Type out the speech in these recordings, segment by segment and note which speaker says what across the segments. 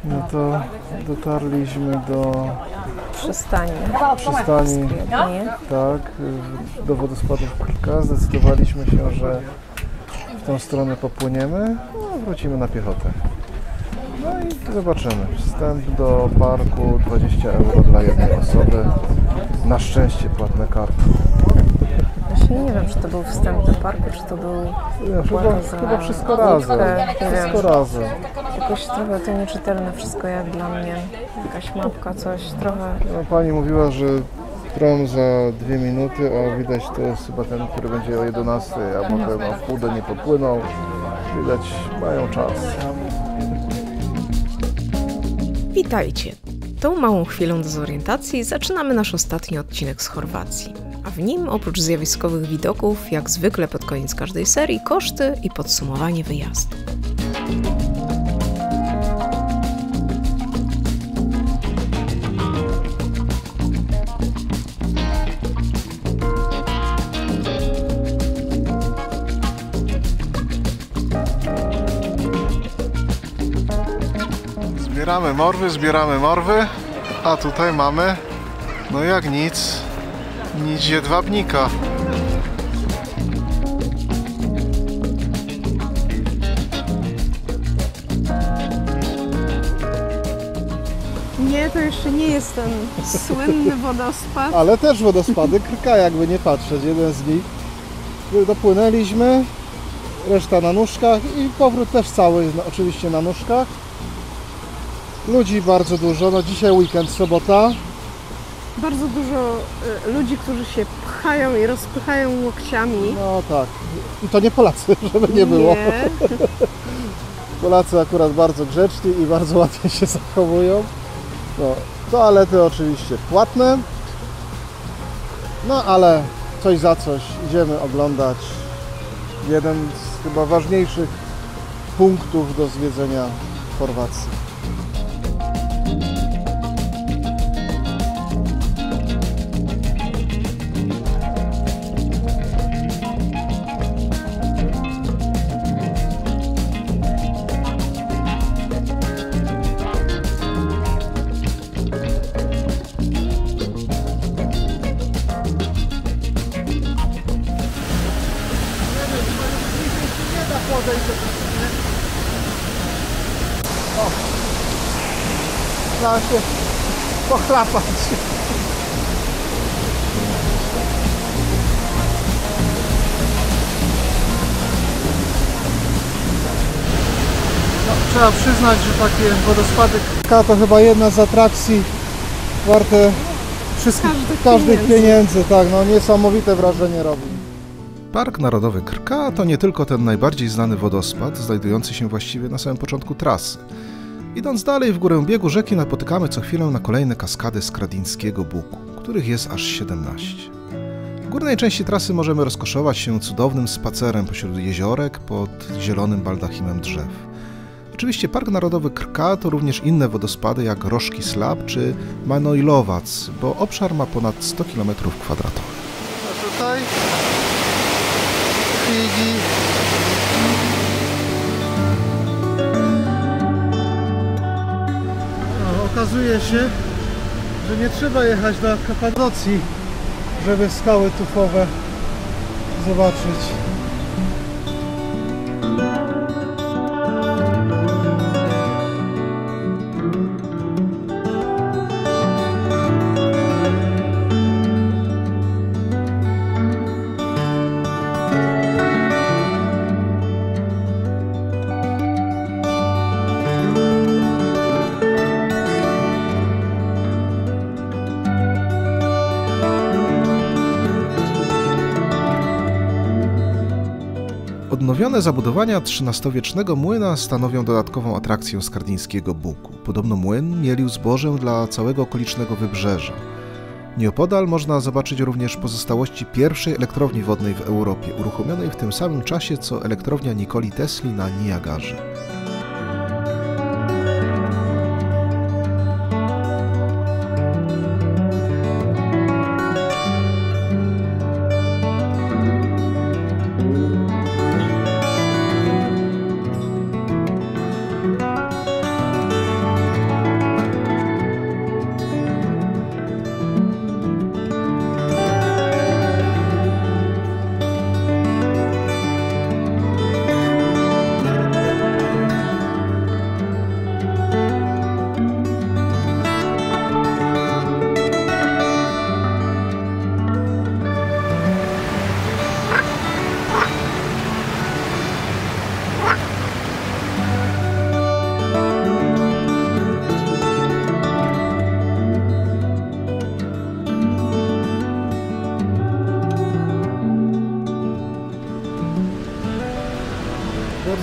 Speaker 1: No to dotarliśmy
Speaker 2: Przystani.
Speaker 1: Tak, do wodospadów Krka. Zdecydowaliśmy się, że w tą stronę popłyniemy, no, wrócimy na piechotę. No i zobaczymy. Wstęp do parku 20 € dla jednej osoby. Na szczęście płatne kartą.
Speaker 2: Właśnie nie wiem, czy to był wstęp do parku, czy to był
Speaker 1: Chyba wszystko razem. Wszystko razem.
Speaker 2: Jakoś trochę to nieczytelne wszystko jak dla mnie. Jakaś mapka, coś trochę.
Speaker 1: No, pani mówiła, że prom za 2 minuty, a widać to jest chyba ten, który będzie o 11, a potem o wpół do nie popłynął. Widać, mają czas.
Speaker 2: Witajcie! Tą małą chwilą dezorientacji zaczynamy nasz ostatni odcinek z Chorwacji. A w nim oprócz zjawiskowych widoków, jak zwykle pod koniec każdej serii, koszty i podsumowanie wyjazdu.
Speaker 1: Zbieramy morwy, a tutaj mamy, no jak nic jedwabnika.
Speaker 2: Nie, to jeszcze nie jest ten słynny wodospad.
Speaker 1: Ale też wodospady Krka, jakby nie patrzeć, jeden z nich. Dopłynęliśmy, reszta na nóżkach i powrót też cały oczywiście na nóżkach. Ludzi bardzo dużo, no dzisiaj weekend, sobota.
Speaker 2: Bardzo dużo ludzi, którzy się pchają i rozpychają łokciami.
Speaker 1: No tak, i to nie Polacy, żeby nie było.
Speaker 2: Nie.
Speaker 1: Polacy akurat bardzo grzeczni i bardzo ładnie się zachowują. No, toalety oczywiście płatne. No ale coś za coś idziemy oglądać jeden z chyba ważniejszych punktów do zwiedzenia w Chorwacji. O, trzeba się pochlapać. No, trzeba przyznać, że takie wodospady Krka to chyba jedna z atrakcji warte wszystkich, każdych pieniędzy. Tak, no niesamowite wrażenie robi. Park Narodowy Krka to nie tylko ten najbardziej znany wodospad, znajdujący się właściwie na samym początku trasy. Idąc dalej w górę biegu rzeki napotykamy co chwilę na kolejne kaskady Skradińskiego Buku, których jest aż 17. W górnej części trasy możemy rozkoszować się cudownym spacerem pośród jeziorek pod zielonym baldachimem drzew. Oczywiście Park Narodowy Krka to również inne wodospady jak Roszki Slap czy Manojlovac, bo obszar ma ponad 100 km². A tutaj figi. No, okazuje się, że nie trzeba jechać do Kapadocji, żeby skały tufowe zobaczyć. Odnowione zabudowania XIII-wiecznego młyna stanowią dodatkową atrakcję Skradińskiego Buku. Podobno młyn mielił zbożę dla całego okolicznego wybrzeża. Nieopodal można zobaczyć również pozostałości pierwszej elektrowni wodnej w Europie, uruchomionej w tym samym czasie co elektrownia Nikoli Tesli na Niagarze.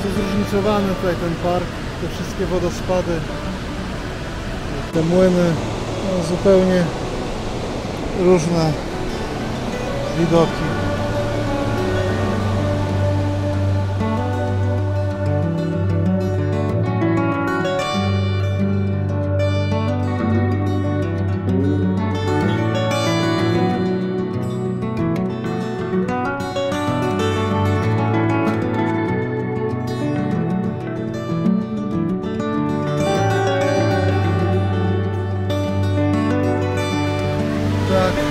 Speaker 1: Bardzo zróżnicowany tutaj ten park, te wszystkie wodospady, te młyny, no, zupełnie różne widoki.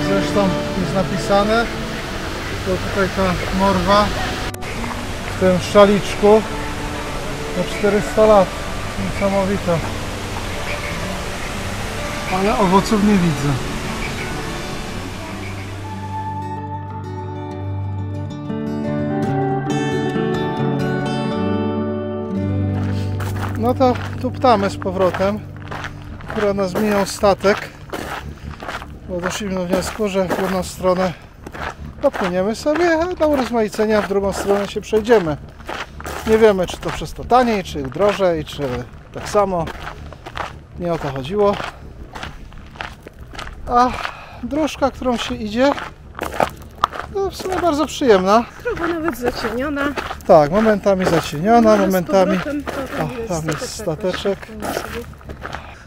Speaker 1: Zresztą jest napisane, to tutaj ta morwa w tym szaliczku na 400 lat. Niesamowite. Ale owoców nie widzę. No to tu ptamy z powrotem. Akurat nas minął statek. Bo doszliśmy do wniosku, że w jedną stronę popłyniemy sobie, a do urozmaicenia w drugą stronę się przejdziemy. Nie wiemy, czy to przez to taniej, czy drożej, czy tak samo. Nie o to chodziło. A dróżka, którą się idzie, to w sumie bardzo przyjemna.
Speaker 2: Trochę nawet zacieniona.
Speaker 1: Tak, momentami zacieniona,
Speaker 2: No,
Speaker 1: momentami...
Speaker 2: Tam
Speaker 1: jest stateczek.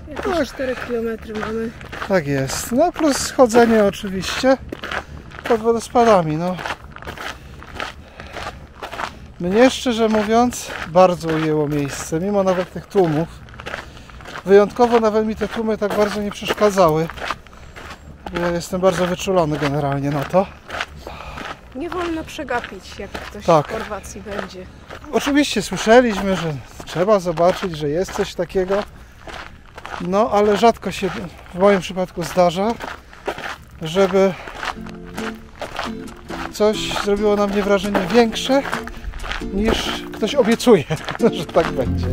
Speaker 2: Jakieś 4 km mamy.
Speaker 1: Tak jest. No plus chodzenie oczywiście pod wodospadami. No. Mnie szczerze mówiąc bardzo ujęło miejsce, mimo nawet tych tłumów. Wyjątkowo nawet mi te tłumy tak bardzo nie przeszkadzały. Bo ja jestem bardzo wyczulony generalnie na to.
Speaker 2: Nie wolno przegapić, jak ktoś
Speaker 1: Tak.
Speaker 2: w Chorwacji będzie.
Speaker 1: Oczywiście słyszeliśmy, że trzeba zobaczyć, że jest coś takiego. No, ale rzadko się w moim przypadku zdarza, żeby coś zrobiło na mnie wrażenie większe, niż ktoś obiecuje, że tak będzie.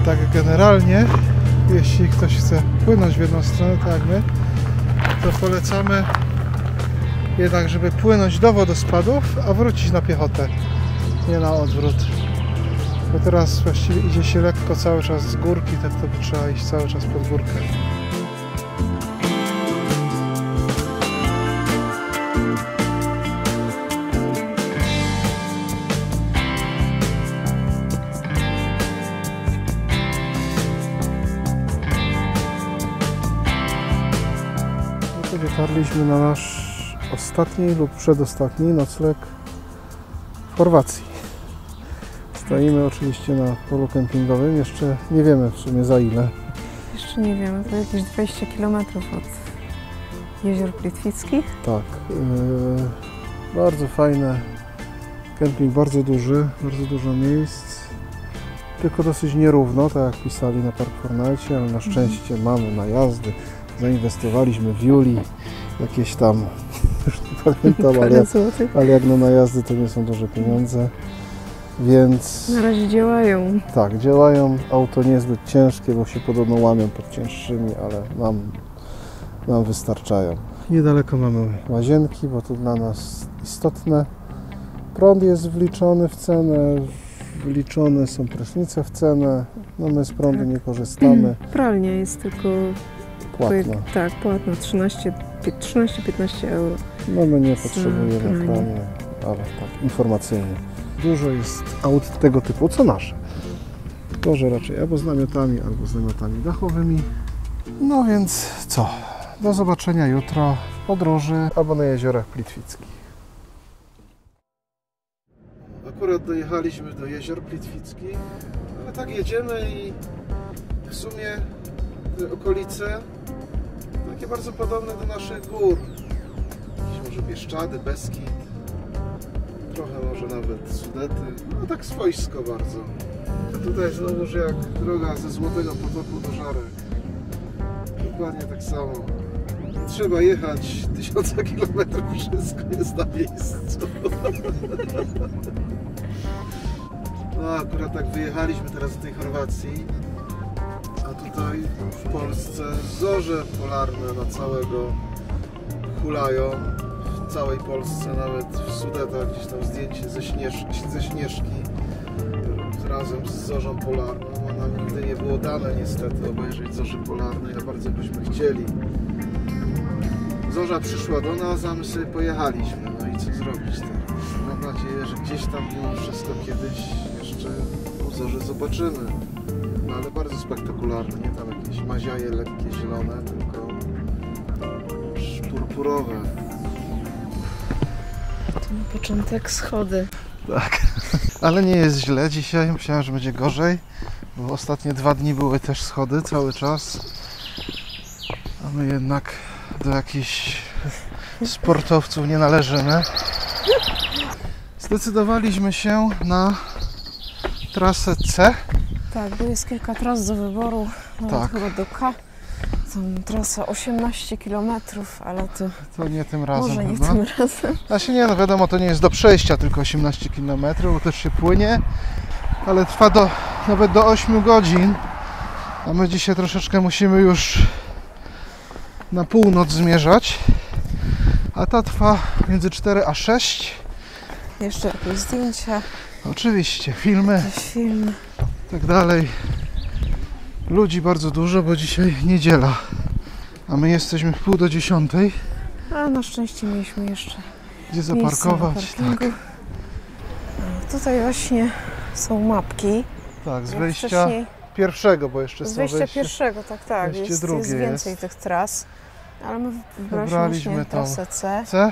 Speaker 1: Tak generalnie, jeśli ktoś chce płynąć w jedną stronę, tak jak my, to polecamy jednak, żeby płynąć do wodospadów, a wrócić na piechotę, nie na odwrót. Bo teraz właściwie idzie się lekko cały czas z górki, tak to by trzeba iść cały czas pod górkę. Dotarliśmy na nasz ostatni lub przedostatni nocleg w Chorwacji. Stoimy oczywiście na polu kempingowym, jeszcze nie wiemy w sumie za ile.
Speaker 2: Jeszcze nie wiemy, to jakieś 20 km od Jezior Plitwickich.
Speaker 1: Tak, bardzo fajne, kemping bardzo duży, bardzo dużo miejsc, tylko dosyć nierówno, tak jak pisali na Park4Night, ale na szczęście mamy najazdy. Zainwestowaliśmy w Julii jakieś tam, już nie pamiętam, ale jak na najazdy to nie są duże pieniądze, więc...
Speaker 2: Na razie działają.
Speaker 1: Tak, działają, auto niezbyt ciężkie, bo się podobno łamią pod cięższymi, ale nam wystarczają. Niedaleko mamy łazienki, bo to dla nas istotne. Prąd jest wliczony w cenę, wliczone są prysznice w cenę, no my z prądu nie korzystamy.
Speaker 2: Pralnia jest tylko...
Speaker 1: Płatna.
Speaker 2: Tak, płatna 13-15 euro.
Speaker 1: No my nie potrzebujemy pralni, ale tak, informacyjnie. Dużo jest aut tego typu, co nasze. To, że raczej albo z namiotami, albo z namiotami dachowymi. No więc co? Do zobaczenia jutro w podróży albo na jeziorach Plitwickich. Akurat dojechaliśmy do jezior Plitwickich, ale tak jedziemy i w sumie te okolice takie bardzo podobne do naszych gór. Jakieś może Bieszczady, Beskid, trochę może nawet Sudety, no tak swojsko bardzo. A tutaj znowuż jak droga ze Złotego Potoku do Żarek. Dokładnie tak samo. Nie trzeba jechać 1000 km, wszystko jest na miejscu. No akurat tak wyjechaliśmy teraz z tej Chorwacji, a tutaj w Polsce zorze polarne na całego hulają. W całej Polsce, nawet w Sudetach gdzieś tam zdjęcie ze Śnieżki razem z zorzą polarną. A nam nigdy nie było dane niestety obejrzeć zorzy polarnej, a bardzo byśmy chcieli. Zorza przyszła do nas, a my sobie pojechaliśmy. No i co zrobić teraz? Mam nadzieję, że gdzieś tam mimo wszystko kiedyś jeszcze u zorzy zobaczymy. No ale bardzo spektakularne, nie tam jakieś maziaje lekkie, zielone, tylko purpurowe.
Speaker 2: To na początek schody.
Speaker 1: Tak, ale nie jest źle dzisiaj. Myślałem, że będzie gorzej, bo ostatnie 2 dni były też schody cały czas. A my jednak do jakichś sportowców nie należymy. Zdecydowaliśmy się na trasę C.
Speaker 2: Tak, bo jest kilka tras do wyboru, nawet
Speaker 1: Tak.
Speaker 2: chyba do K. Tam trasa 18 km, ale
Speaker 1: To nie tym razem
Speaker 2: może nie
Speaker 1: chyba.
Speaker 2: tym razem.
Speaker 1: Znaczy nie, no wiadomo, to nie jest do przejścia tylko 18 km, bo też się płynie, ale trwa nawet do 8 godzin, a my dzisiaj troszeczkę musimy już na północ zmierzać, a ta trwa między 4 a 6.
Speaker 2: Jeszcze jakieś zdjęcia,
Speaker 1: Oczywiście, filmy,
Speaker 2: jakieś filmy.
Speaker 1: i tak dalej. Ludzi bardzo dużo, bo dzisiaj niedziela, a my jesteśmy w 9:30.
Speaker 2: A na szczęście mieliśmy jeszcze
Speaker 1: Gdzie
Speaker 2: miejsce na
Speaker 1: zaparkować?
Speaker 2: parkingu.
Speaker 1: Tak,
Speaker 2: Tutaj właśnie są mapki.
Speaker 1: tak, z
Speaker 2: Jak
Speaker 1: wejścia
Speaker 2: wcześniej-
Speaker 1: pierwszego, bo jeszcze
Speaker 2: Z
Speaker 1: są
Speaker 2: wejścia
Speaker 1: wejścia.
Speaker 2: pierwszego, tak.
Speaker 1: wejście
Speaker 2: Jest
Speaker 1: drugie
Speaker 2: więcej
Speaker 1: jest.
Speaker 2: tych tras. Ale my
Speaker 1: Wybraliśmy
Speaker 2: wybraliśmy
Speaker 1: tą
Speaker 2: trasę C.
Speaker 1: C.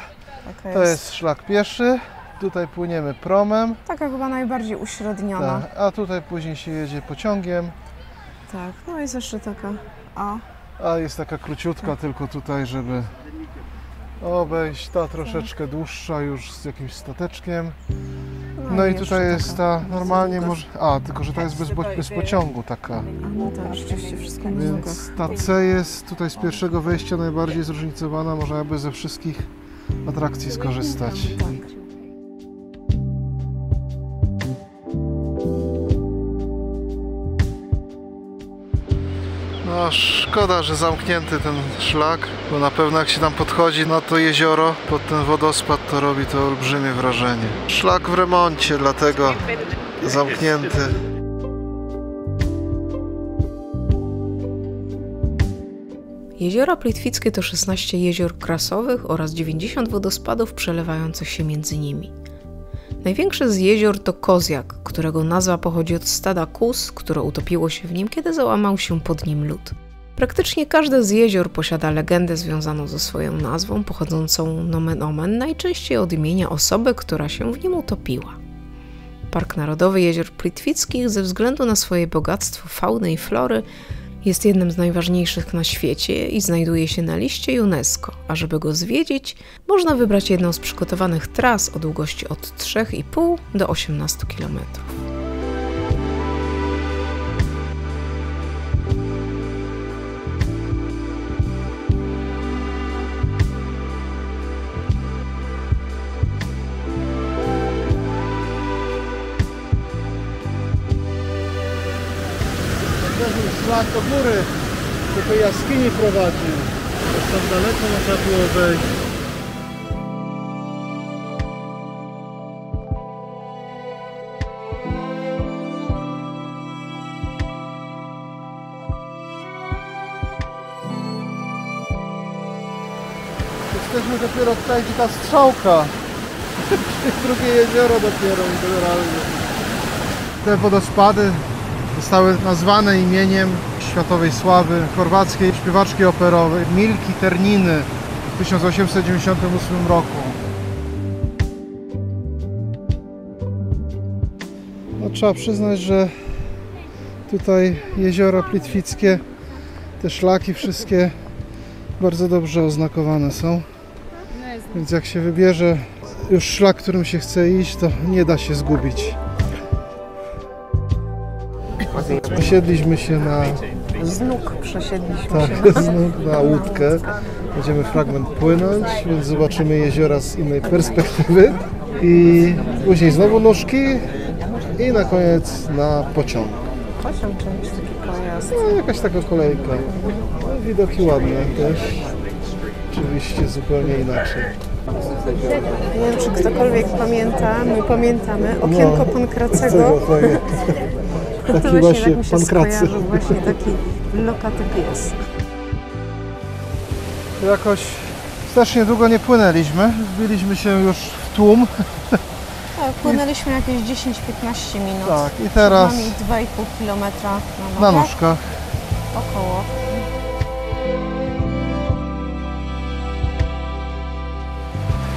Speaker 2: Taka
Speaker 1: To jest szlak pieszy. Tutaj płyniemy promem.
Speaker 2: taka chyba najbardziej uśredniona.
Speaker 1: Tak, a tutaj później się jedzie pociągiem.
Speaker 2: Tak, no jest jeszcze taka A.
Speaker 1: A jest taka króciutka tylko tutaj, żeby obejść. Ta troszeczkę dłuższa już z jakimś stateczkiem. No i
Speaker 2: jeszcze
Speaker 1: tutaj jest
Speaker 2: taka
Speaker 1: ta normalnie
Speaker 2: długa.
Speaker 1: może. A, tylko że ta jest bez pociągu taka.
Speaker 2: A no tak, rzeczywiście wszystko na nogach.
Speaker 1: Więc ta C jest tutaj z pierwszego wejścia najbardziej zróżnicowana. Można jakby ze wszystkich atrakcji skorzystać.
Speaker 2: Tak.
Speaker 1: No szkoda, że zamknięty ten szlak, bo na pewno jak się tam podchodzi na to jezioro, pod ten wodospad, to robi to olbrzymie wrażenie. Szlak w remoncie, dlatego zamknięty.
Speaker 2: Jeziora Plitwickie to 16 jezior krasowych oraz 90 wodospadów przelewających się między nimi. Największy z jezior to Kozjak, którego nazwa pochodzi od stada kóz, które utopiło się w nim, kiedy załamał się pod nim lód. Praktycznie każde z jezior posiada legendę związaną ze swoją nazwą, pochodzącą nomen omen najczęściej od imienia osoby, która się w nim utopiła. Park Narodowy Jezior Plitwickich ze względu na swoje bogactwo fauny i flory jest jednym z najważniejszych na świecie i znajduje się na liście UNESCO, a żeby go zwiedzić, można wybrać jedną z przygotowanych tras o długości od 3,5 do 18 km.
Speaker 1: Szlak do góry, do tej jaskini prowadzi. Tam daleko można było wejść. Jesteśmy dopiero tutaj, gdzie ta strzałka. Drugie jezioro dopiero generalnie. Te wodospady zostały nazwane imieniem światowej sławy chorwackiej śpiewaczki operowej Milki Terniny w 1898 roku. No, trzeba przyznać, że tutaj jeziora plitwickie, te szlaki wszystkie bardzo dobrze oznakowane są. Więc jak się wybierze już szlak, którym się chce iść, to nie da się zgubić. Przesiedliśmy się na...
Speaker 2: Z nóg przesiedliśmy się
Speaker 1: Tak, na łódkę. Będziemy fragment płynąć, więc zobaczymy jeziora z innej perspektywy. I później znowu nóżki i na koniec na pociąg.
Speaker 2: Pociąg czy jakiś taki pojazd?
Speaker 1: No, jakaś taka kolejka. No, widoki ładne też. Oczywiście zupełnie inaczej.
Speaker 2: Nie wiem, czy ktokolwiek pamięta, my pamiętamy okienko Pankracego. To właśnie tak mi się skojarzył, właśnie taki lokaty pies.
Speaker 1: Jakoś też niedługo nie płynęliśmy, wbiliśmy się już w tłum.
Speaker 2: Tak, płynęliśmy jakieś 10-15 minut.
Speaker 1: Tak, i teraz
Speaker 2: 2,5 km
Speaker 1: na nóżkach.
Speaker 2: Około.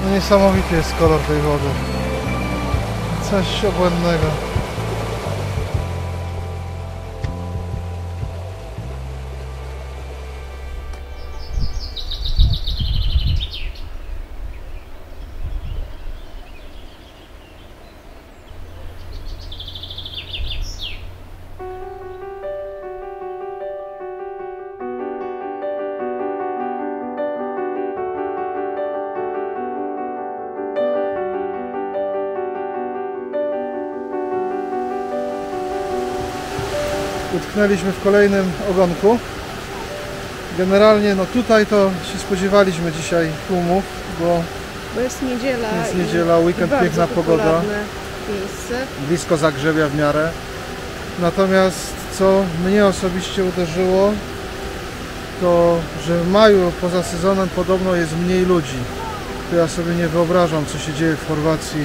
Speaker 1: No niesamowity jest kolor tej wody. Coś obłędnego. Utknęliśmy w kolejnym ogonku. Generalnie no tutaj to się spodziewaliśmy dzisiaj tłumów,
Speaker 2: bo jest niedziela.
Speaker 1: Jest niedziela, weekend, piękna pogoda.
Speaker 2: Miejsce.
Speaker 1: Blisko Zagrzebia w miarę. Natomiast co mnie osobiście uderzyło, to że w maju poza sezonem podobno jest mniej ludzi. To ja sobie nie wyobrażam, co się dzieje w Chorwacji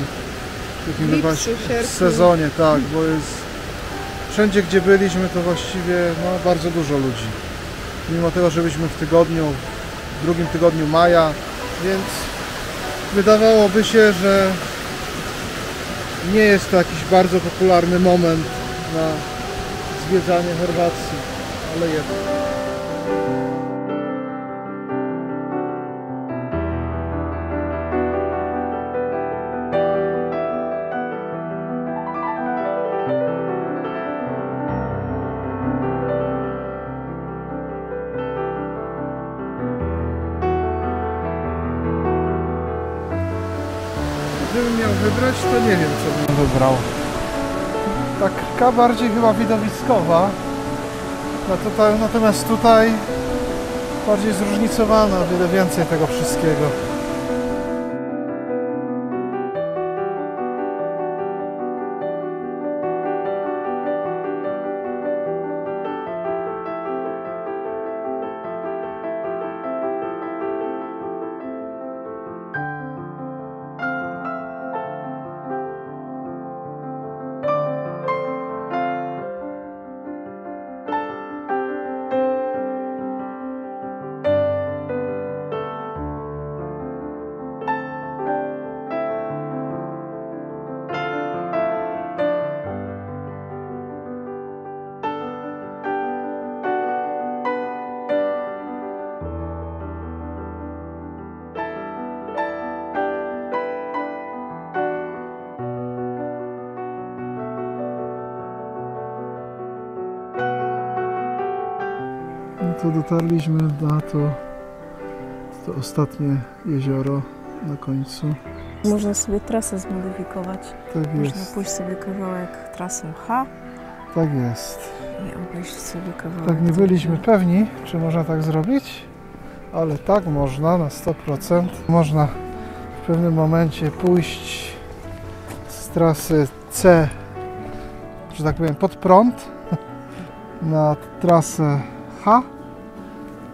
Speaker 1: w takim właśnie sezonie, tak, bo jest wszędzie, gdzie byliśmy, to właściwie no, bardzo dużo ludzi. Mimo tego, że byliśmy w drugim tygodniu maja, więc wydawałoby się, że nie jest to jakiś bardzo popularny moment na zwiedzanie Chorwacji, ale jednak. Gdybym miał wybrać, to nie wiem, co bym wybrał. Taka bardziej chyba widowiskowa. Natomiast tutaj bardziej zróżnicowana, o wiele więcej tego wszystkiego. No to dotarliśmy na to ostatnie jezioro na końcu.
Speaker 2: Można sobie trasę zmodyfikować.
Speaker 1: Tak
Speaker 2: Można
Speaker 1: jest.
Speaker 2: pójść sobie kawałek trasą H.
Speaker 1: Tak jest.
Speaker 2: I obejść sobie kawałek.
Speaker 1: Tak nie byliśmy pewni, czy można tak zrobić, ale tak można na 100%. Można w pewnym momencie pójść z trasy C, że tak powiem, pod prąd na trasę H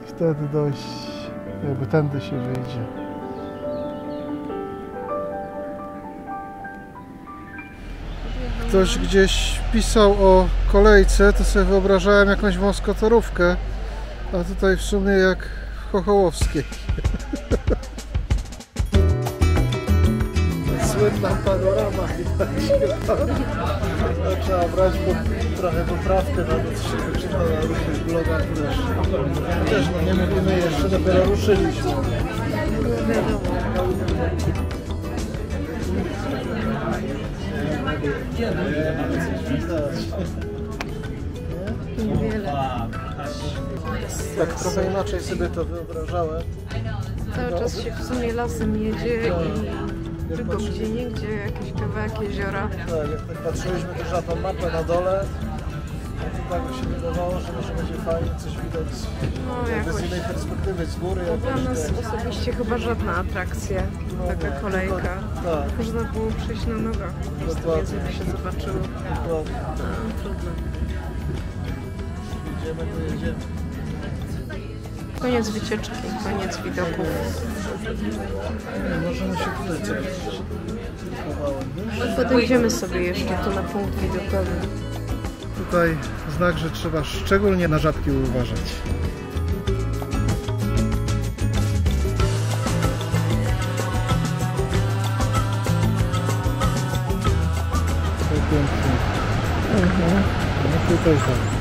Speaker 1: i wtedy dojść, jakby tędy się wyjdzie. Ktoś gdzieś pisał o kolejce, to sobie wyobrażałem jakąś wąską torówkę, a tutaj w sumie jak w Chochołowskiej. Słynna panorama. Trzeba brać trochę poprawkę na to, co się wyczyta na różnych blogach też. No nie mówimy jeszcze, dopiero ruszyliśmy.
Speaker 2: Niewiele.
Speaker 1: Tak trochę inaczej sobie to wyobrażałem.
Speaker 2: Cały czas się w sumie lasem jedzie Tylko gdzie niegdzie jakieś kawałek jeziora.
Speaker 1: Tak, jak tak patrzyliśmy też na tą mapę na dole, to tak by się wydawało, że może będzie fajnie coś widać z innej perspektywy, z góry.
Speaker 2: Dla nas osobiście chyba żadna atrakcja, taka kolejka.
Speaker 1: Tak.
Speaker 2: Można było przejść na nogach, po prostu więcej by się zobaczyło. Trudno.
Speaker 1: Jedziemy, to jedziemy.
Speaker 2: Koniec wycieczki, koniec widoków.
Speaker 1: Możemy się tutaj cofnąć.
Speaker 2: Podejdziemy sobie jeszcze tu na punkt widokowy.
Speaker 1: Tutaj znak, że trzeba szczególnie na żabki uważać. To pięknie. No tutaj tak.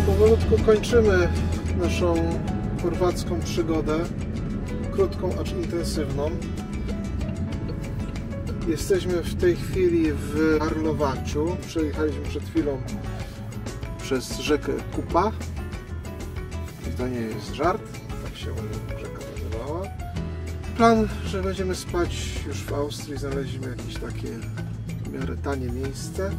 Speaker 1: Powolutku kończymy naszą chorwacką przygodę, krótką, acz intensywną. Jesteśmy w tej chwili w Karlovaciu. Przejechaliśmy przed chwilą przez rzekę Kupa. I to nie jest żart, tak się rzeka nazywała. Plan, że będziemy spać już w Austrii. Znaleźliśmy jakieś takie w miarę tanie miejsce.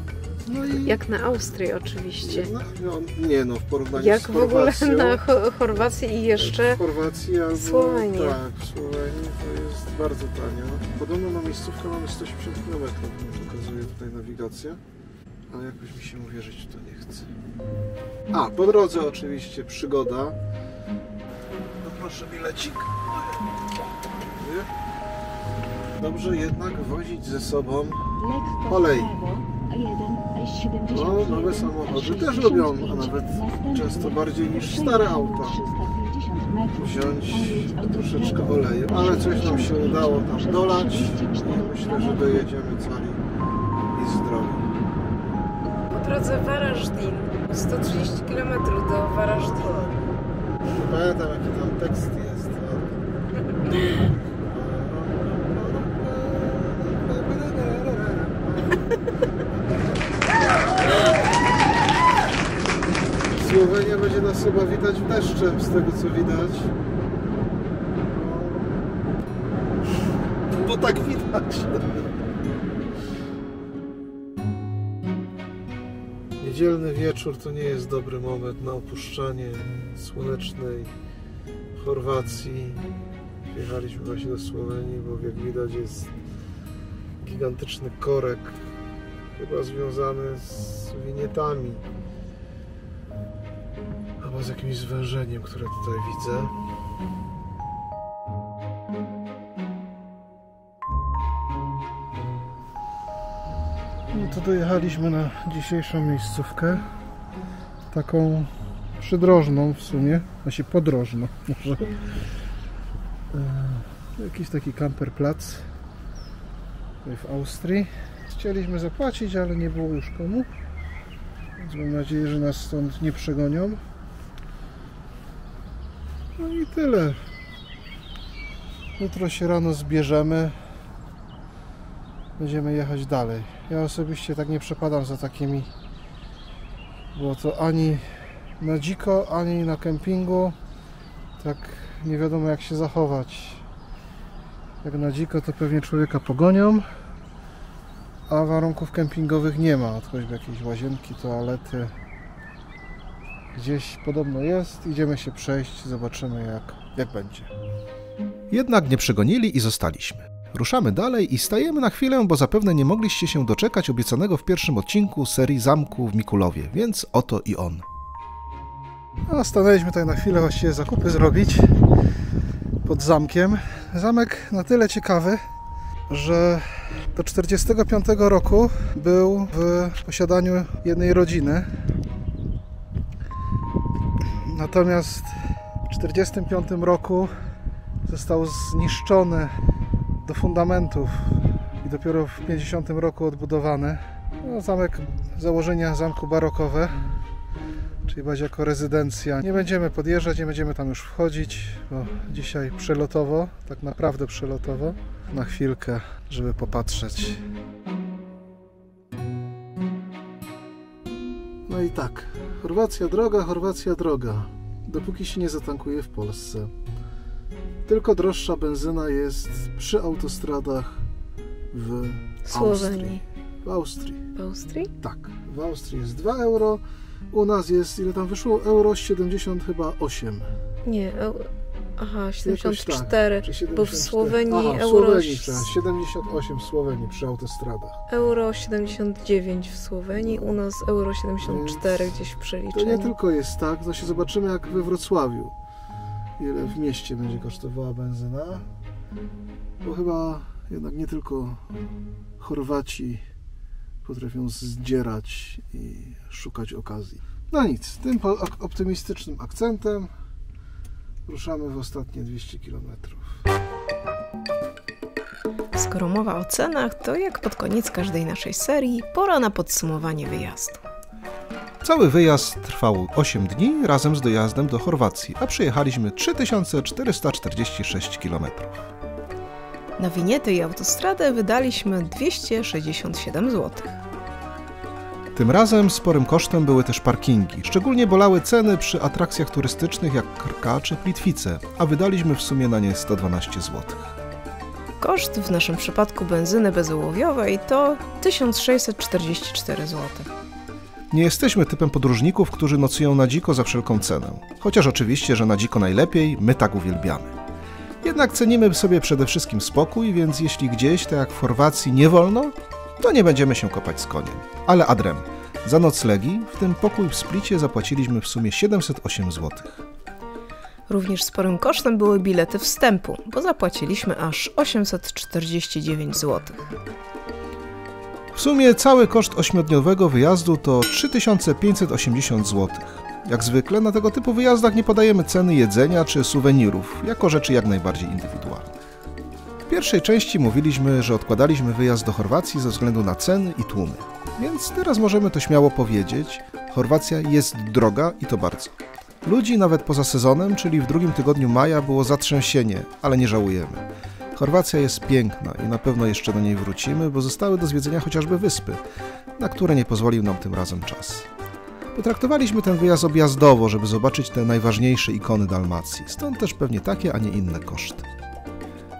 Speaker 1: No i
Speaker 2: jak na Austrii oczywiście.
Speaker 1: W porównaniu
Speaker 2: jak
Speaker 1: z Chorwacją.
Speaker 2: Jak w ogóle na Chorwacji i jeszcze
Speaker 1: w Chorwacji albo
Speaker 2: Słowenii.
Speaker 1: Tak, w Słowenii to jest bardzo tanio. Podobno na miejscówkę mamy 180 km, pokazuje tutaj nawigacja. Ale jakoś mi się uwierzyć w to nie chce. A, po drodze oczywiście przygoda. No proszę, bilecik. Dobrze jednak wozić ze sobą olej. No, nowe samochody też lubią, a nawet często bardziej niż stare auta, wziąć troszeczkę oleju, ale coś nam się udało tam dolać i myślę, że dojedziemy cali i zdrowi.
Speaker 2: Po drodze Varaždin, 130 km do Varaždinu.
Speaker 1: Nie pamiętam, jaki tam tekst jest. Słowenia będzie nas chyba witać deszczem, z tego co widać. Bo tak widać. Niedzielny wieczór to nie jest dobry moment na opuszczanie słonecznej Chorwacji. Wjechaliśmy właśnie do Słowenii, bo jak widać jest gigantyczny korek, chyba związany z winietami albo z jakimś zwężeniem, które tutaj widzę. No to dojechaliśmy na dzisiejszą miejscówkę, taką przydrożną w sumie, właśnie podrożną może. Jakiś taki camperplatz tutaj w Austrii. Chcieliśmy zapłacić, ale nie było już komu, więc mam nadzieję, że nas stąd nie przegonią. No i tyle. Jutro się rano zbierzemy. Będziemy jechać dalej. Ja osobiście tak nie przepadam za takimi, bo to ani na dziko, ani na kempingu tak nie wiadomo jak się zachować. Jak na dziko to pewnie człowieka pogonią, a warunków kempingowych nie ma. Choćby jakieś łazienki, toalety gdzieś podobno jest. Idziemy się przejść, zobaczymy jak będzie.
Speaker 3: Jednak nie przegonili i zostaliśmy. Ruszamy dalej i stajemy na chwilę, bo zapewne nie mogliście się doczekać obiecanego w pierwszym odcinku serii zamku w Mikulowie, więc oto i on.
Speaker 1: No, stanęliśmy tutaj na chwilę właściwie zakupy zrobić pod zamkiem. Zamek na tyle ciekawy, że do 1945 roku był w posiadaniu jednej rodziny. Natomiast w 1945 roku został zniszczony do fundamentów i dopiero w 1950 roku odbudowany. No, zamek, założenia zamku barokowe, czyli bardziej jako rezydencja. Nie będziemy podjeżdżać, nie będziemy tam już wchodzić, bo dzisiaj przelotowo, tak naprawdę przelotowo, na chwilkę, żeby popatrzeć. No i tak, Chorwacja droga, dopóki się nie zatankuje w Polsce. Tylko droższa benzyna jest przy autostradach w
Speaker 2: Słowenii.
Speaker 1: W Austrii.
Speaker 2: W Austrii?
Speaker 1: Tak, w Austrii jest 2 euro, u nas jest, ile tam wyszło? Euro 70 chyba 8.
Speaker 2: Nie, aha, 74,
Speaker 1: tak, 74.
Speaker 2: bo w Słowenii
Speaker 1: w
Speaker 2: euro...
Speaker 1: Słowenii, tak, 78 w Słowenii przy autostradach.
Speaker 2: Euro 79 w Słowenii, u nas euro 74 gdzieś w przeliczeniu.
Speaker 1: To nie tylko jest tak, to się zobaczymy jak we Wrocławiu. Ile w mieście będzie kosztowała benzyna. Bo chyba jednak nie tylko Chorwaci potrafią zdzierać i szukać okazji. No nic, tym optymistycznym akcentem ruszamy w ostatnie 200 km.
Speaker 2: Skoro mowa o cenach, to jak pod koniec każdej naszej serii, pora na podsumowanie wyjazdu.
Speaker 3: Cały wyjazd trwał 8 dni razem z dojazdem do Chorwacji, a przejechaliśmy 3446 km.
Speaker 2: Na winiety i autostradę wydaliśmy 267 zł.
Speaker 3: Tym razem sporym kosztem były też parkingi. Szczególnie bolały ceny przy atrakcjach turystycznych jak Krka czy Plitwice, a wydaliśmy w sumie na nie 112 zł.
Speaker 2: Koszt w naszym przypadku benzyny bezołowiowej to 1644 zł.
Speaker 3: Nie jesteśmy typem podróżników, którzy nocują na dziko za wszelką cenę. Chociaż oczywiście, że na dziko najlepiej, my tak uwielbiamy. Jednak cenimy sobie przede wszystkim spokój, więc jeśli gdzieś, tak jak w Chorwacji, nie wolno, to nie będziemy się kopać z koniem. Ale adrem, za noclegi, w tym pokój w Splicie zapłaciliśmy w sumie 708 zł.
Speaker 2: Również sporym kosztem były bilety wstępu, bo zapłaciliśmy aż 849 zł.
Speaker 3: W sumie cały koszt 8-dniowego wyjazdu to 3580 zł. Jak zwykle na tego typu wyjazdach nie podajemy ceny jedzenia czy suwenirów, jako rzeczy jak najbardziej indywidualne. W pierwszej części mówiliśmy, że odkładaliśmy wyjazd do Chorwacji ze względu na ceny i tłumy. Więc teraz możemy to śmiało powiedzieć, Chorwacja jest droga i to bardzo. Ludzi nawet poza sezonem, czyli w drugim tygodniu maja, było zatrzęsienie, ale nie żałujemy. Chorwacja jest piękna i na pewno jeszcze do niej wrócimy, bo zostały do zwiedzenia chociażby wyspy, na które nie pozwolił nam tym razem czas. Potraktowaliśmy ten wyjazd objazdowo, żeby zobaczyć te najważniejsze ikony Dalmacji, stąd też pewnie takie, a nie inne koszty.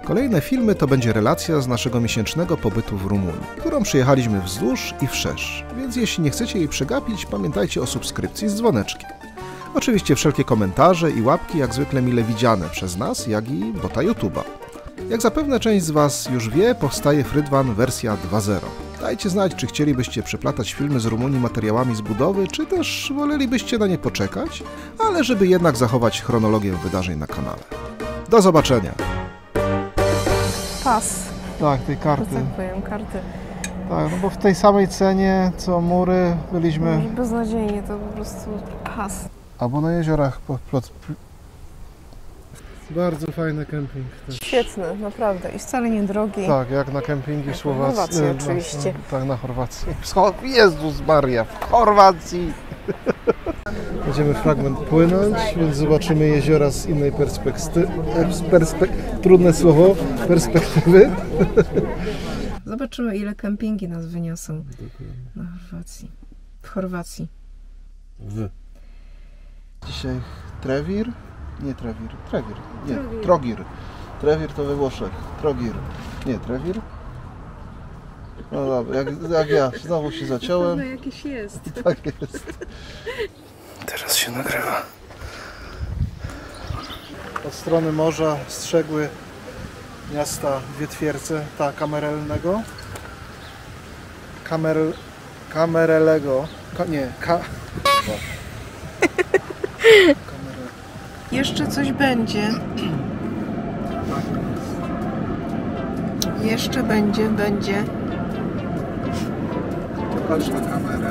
Speaker 3: Kolejne filmy to będzie relacja z naszego miesięcznego pobytu w Rumunii, którą przyjechaliśmy wzdłuż i wszerz, więc jeśli nie chcecie jej przegapić, pamiętajcie o subskrypcji z dzwoneczkiem. Oczywiście wszelkie komentarze i łapki jak zwykle mile widziane przez nas, jak i bota YouTube'a. Jak zapewne część z Was już wie, powstaje Frydwan wersja 2.0. Dajcie znać, czy chcielibyście przeplatać filmy z Rumunii materiałami z budowy, czy też wolelibyście na nie poczekać, ale żeby jednak zachować chronologię wydarzeń na kanale. Do zobaczenia!
Speaker 2: Pas.
Speaker 1: Tak, tej karty.
Speaker 2: Tak powiem, karty.
Speaker 1: Tak, no bo w tej samej cenie co mury byliśmy.
Speaker 2: Beznadziejnie, to po prostu pas.
Speaker 1: Albo na jeziorach Bardzo fajny kemping też.
Speaker 2: Świetny, naprawdę i wcale nie drogi.
Speaker 1: Tak, jak na kempingi w Słowacji.
Speaker 2: Chorwacji oczywiście.
Speaker 1: Tak, na Chorwacji. Jezus Maria, w Chorwacji! Będziemy fragment płynąć, więc zobaczymy jeziora z innej trudne słowo, perspektywy.
Speaker 2: Zobaczymy, ile kempingi nas wyniosą na Chorwacji. W Chorwacji.
Speaker 1: Dzisiaj Trevir. Nie Trevir. Nie, Trogir. Trevir to we Włoszech. Trogir. Nie, Trevir. No dobra, jak ja znowu się zaciąłem.
Speaker 2: No jakiś jest.
Speaker 1: Tak jest. Teraz się nagrywa. Od strony morza strzegły miasta dwie twierdze, kameralnego. Kamerelego.
Speaker 2: Jeszcze coś będzie. Jeszcze będzie.
Speaker 1: Patrz na kamerę.